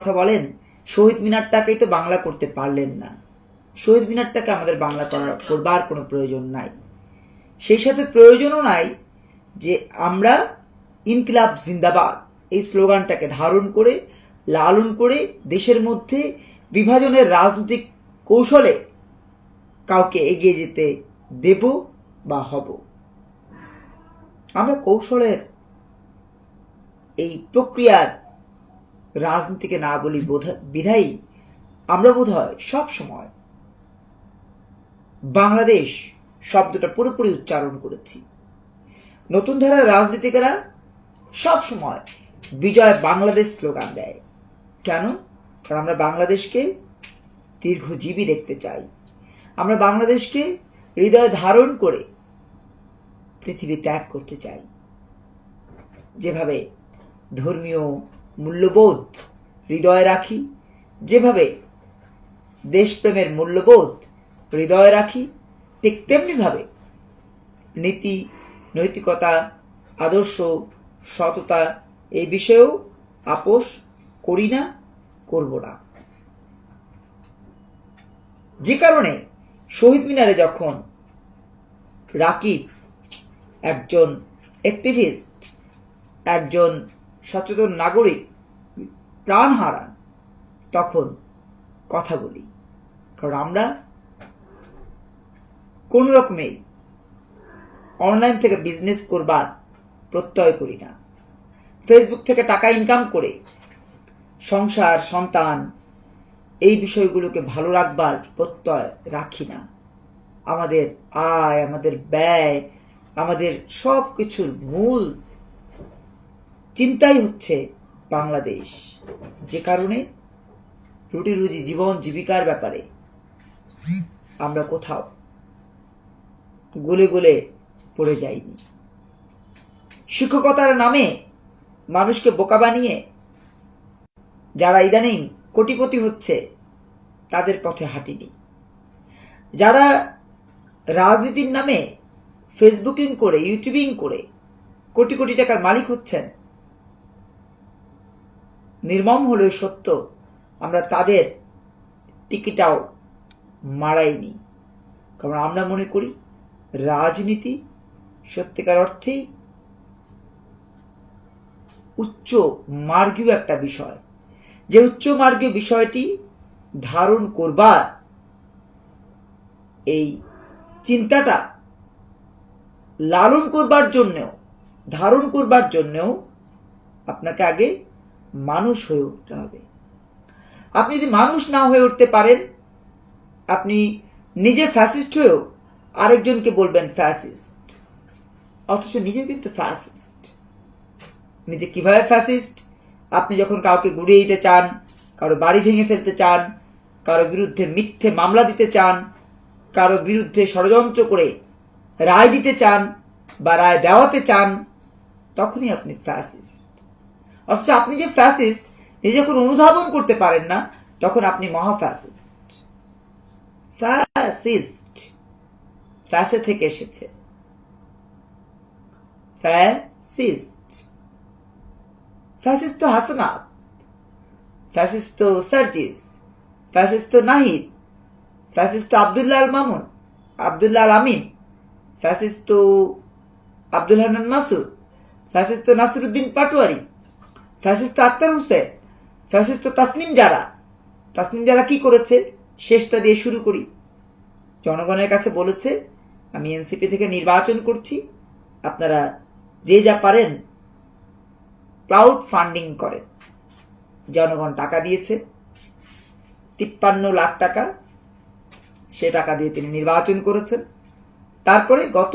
কথা বলেন, শহীদ মিনারটাকেই তো বাংলা করতে পারলেন না। শহীদ মিনারটাকে আমাদের বাংলা করবার কোনো প্রয়োজন নাই। সেই সাথে প্রয়োজনও নাই যে আমরা ইনকিলাব জিন্দাবাদ এই স্লোগানটাকে ধারণ করে লালন করে দেশের মধ্যে বিভাজনের রাজনৈতিক কৌশলে কাউকে এগিয়ে যেতে দেব বা হব। আমরা কৌশলের এই প্রক্রিয়ার রাজনীতিকে না বলি বিধায়ী আমরা বোধ হয় সব সময় বাংলাদেশ শব্দটা পুরোপুরি উচ্চারণ করেছি। নতুন ধারার রাজনীতিকেরা সব সময় বিজয় বাংলাদেশ স্লোগান দেয়। কেন? কারণ আমরা বাংলাদেশকে দীর্ঘজীবী দেখতে চাই। আমরা বাংলাদেশকে হৃদয় ধারণ করে পৃথিবী ত্যাগ করতে চাই। যেভাবে ধর্মীয় মূল্যবোধ হৃদয়ে রাখি, যেভাবে দেশপ্রেমের মূল্যবোধ হৃদয়ে রাখি, ঠিক তেমনিভাবে নীতি, নৈতিকতা, আদর্শ, সততা এই বিষয়েও আপোষ করি না, করব না। যে কারণে শহীদ মিনারে যখন রাকিব একজন অ্যাক্টিভিস্ট, একজন সচেতন নাগরিক প্রাণ হারান, তখন কথা বলি। কারণ আমরা কোন রকমেই অনলাইন থেকে বিজনেস করবার প্রত্যয় করি না। ফেসবুক থেকে টাকা ইনকাম করে সংসার, সন্তান এই বিষয়গুলোকে ভালো রাখবার প্রত্যয় রাখি না। আমাদের আয়, আমাদের ব্যয়, আমাদের সব কিছুর মূল চিন্তাই হচ্ছে বাংলাদেশ। যে কারণে রুটি রুজি, জীবন জীবিকার ব্যাপারে আমরা কোথাও গলে গলে পড়ে যাইনি। শিক্ষকতার নামে মানুষকে বোকা বানিয়ে যারা ইদানিং কোটিপতি হচ্ছে তাদের পথে হাঁটিনি। যারা রাজনীতির নামে ফেসবুকিং করে, ইউটিউবিং করে কোটি কোটি টাকার মালিক হচ্ছেন, নির্মম হলেও সত্য, আমরা তাদের টিকিটাও মারাইনি। কারণ আমরা মনে করি রাজনীতি সত্যিকার অর্থেই উচ্চ মার্গীয় একটা বিষয়। যে উচ্চ মার্গীয় বিষয়টি ধারণ করবার এই চিন্তাটা লালন করবার জন্যেও, ধারণ করবার জন্যেও আপনাকে আগে মানুষ হয়ে উঠতে হবে। আপনি যদি মানুষ না হয়ে উঠতে পারেন, আপনি নিজে ফ্যাসিস্ট হয়েও আরেকজনকে বলবেন ফ্যাসিস্ট, অথচ নিজে কিন্তু ফ্যাসিস্ট। নিজে কিভাবে ফ্যাসিস্ট? আপনি যখন কাউকে গুড়িয়ে দিতে চান, কারো বাড়ি ভেঙে ফেলতে চান, কারো বিরুদ্ধে মিথ্যে মামলা দিতে চান, কারো বিরুদ্ধে ষড়যন্ত্র করে রায় দিতে চান বা রায় দেওয়াতে চান, তখনই আপনি ফ্যাসিস্ট। অথচ আপনি যে ফ্যাসিস্ট নিজে যখন অনুধাবন করতে পারেন না, তখন আপনি মহাফ্যাসিস্ট। ফ্যাসিস্ট ফ্যাসে থেকে এসেছে। ফ্যাসিস্ট, ফ্যাসিস্ট তো হাসানাত, ফ্যাসিস্ট তো সার্জিস, ফ্যাসিস্ট তো নাহিদ, ফ্যাসিস্ট তো আব্দুল্লাহ আল মামুন, আব্দুল্লাহ আল আমিন, ফ্যাসিস্ট তো আব্দুল হান্নান মাসুদ, ফ্যাসিস্ট তো নাসিরুদ্দিন পাটোয়ারি, ফ্যাসিস্ট তো আক্তার হোসেন, ফ্যাসিস্ট তো তাসনিম জারা। তাসনিম জারা কি করেছে? শেষটা দিয়ে শুরু করি। জনগণের কাছে বলেছে, আমি এনসিপি থেকে নির্বাচন করছি, আপনারা যে যা পারেন ক্রাউড ফান্ডিং করেন। জনগণ টাকা দিয়েছে 53 লাখ টাকা, সে টাকা দিয়ে তিনি নির্বাচন করেছেন। তারপরে গত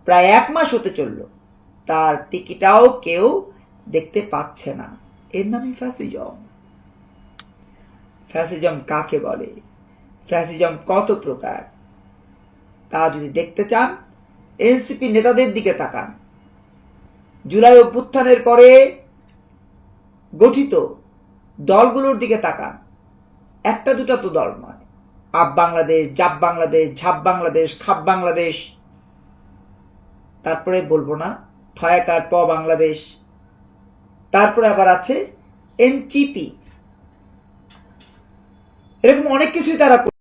প্রায় 1 মাস হতে চলল, তার টিকিটাও কেউ দেখতে পাচ্ছে না। এর নামই ফ্যাসিজম। ফ্যাসিজম কাকে বলে? ফ্যাসিজম কত প্রকার তা যদি দেখতে চান, এনসিপি নেতাদের দিকে তাকান। জুলাই অভ্যুত্থানের পরে গঠিত দলগুলোর দিকে তাকান। একটা দুটা তো দল নয়। আপ বাংলাদেশ, জাপ বাংলাদেশ, ঝাপ বাংলাদেশ, খাপ বাংলাদেশ, তারপরে বলবো না ঠয়াকার প বাংলাদেশ, তারপরে আবার আছে এনচিপি, এরকম অনেক কিছুই তারা